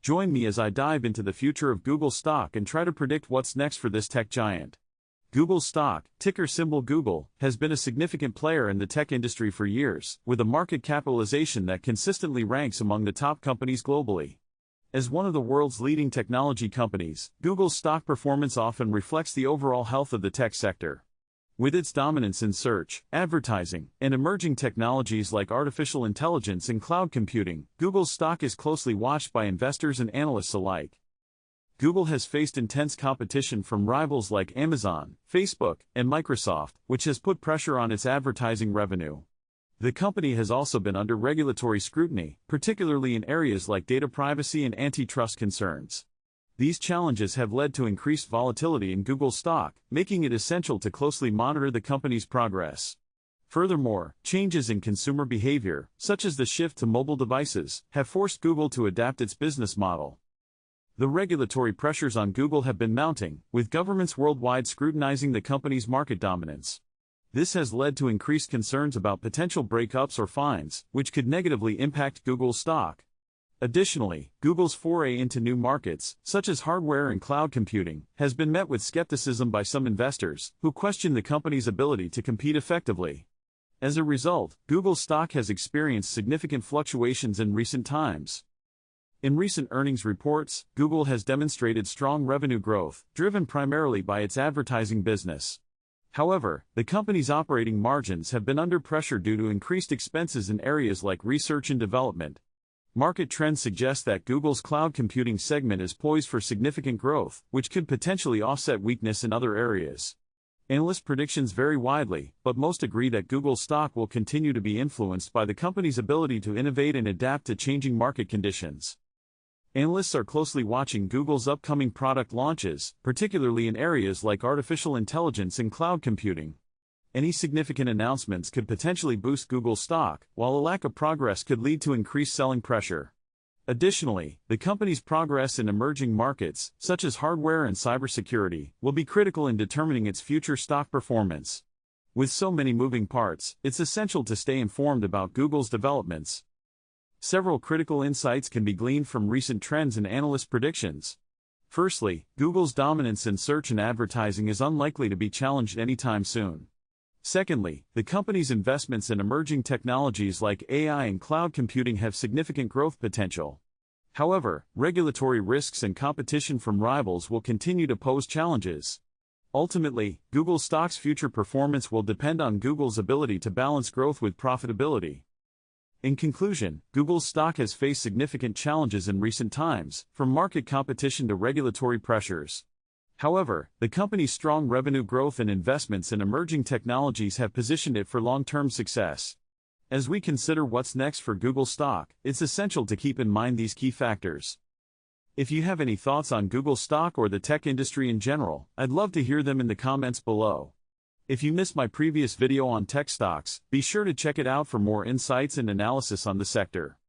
Join me as I dive into the future of Google stock and try to predict what's next for this tech giant. Google stock, ticker symbol Google, has been a significant player in the tech industry for years, with a market capitalization that consistently ranks among the top companies globally. As one of the world's leading technology companies, Google's stock performance often reflects the overall health of the tech sector. With its dominance in search, advertising, and emerging technologies like artificial intelligence and cloud computing, Google's stock is closely watched by investors and analysts alike. Google has faced intense competition from rivals like Amazon, Facebook, and Microsoft, which has put pressure on its advertising revenue. The company has also been under regulatory scrutiny, particularly in areas like data privacy and antitrust concerns. These challenges have led to increased volatility in Google stock, making it essential to closely monitor the company's progress. Furthermore, changes in consumer behavior, such as the shift to mobile devices, have forced Google to adapt its business model. The regulatory pressures on Google have been mounting, with governments worldwide scrutinizing the company's market dominance. This has led to increased concerns about potential breakups or fines, which could negatively impact Google's stock. Additionally, Google's foray into new markets, such as hardware and cloud computing, has been met with skepticism by some investors, who question the company's ability to compete effectively. As a result, Google's stock has experienced significant fluctuations in recent times. In recent earnings reports, Google has demonstrated strong revenue growth, driven primarily by its advertising business. However, the company's operating margins have been under pressure due to increased expenses in areas like research and development. Market trends suggest that Google's cloud computing segment is poised for significant growth, which could potentially offset weakness in other areas. Analyst predictions vary widely, but most agree that Google's stock will continue to be influenced by the company's ability to innovate and adapt to changing market conditions. Analysts are closely watching Google's upcoming product launches, particularly in areas like artificial intelligence and cloud computing. Any significant announcements could potentially boost Google's stock, while a lack of progress could lead to increased selling pressure. Additionally, the company's progress in emerging markets, such as hardware and cybersecurity, will be critical in determining its future stock performance. With so many moving parts, it's essential to stay informed about Google's developments. Several critical insights can be gleaned from recent trends and analyst predictions. Firstly, Google's dominance in search and advertising is unlikely to be challenged anytime soon. Secondly, the company's investments in emerging technologies like AI and cloud computing have significant growth potential. However, regulatory risks and competition from rivals will continue to pose challenges. Ultimately, Google stock's future performance will depend on Google's ability to balance growth with profitability. In conclusion, Google's stock has faced significant challenges in recent times, from market competition to regulatory pressures. However, the company's strong revenue growth and investments in emerging technologies have positioned it for long-term success. As we consider what's next for Google stock, it's essential to keep in mind these key factors. If you have any thoughts on Google stock or the tech industry in general, I'd love to hear them in the comments below. If you missed my previous video on tech stocks, be sure to check it out for more insights and analysis on the sector.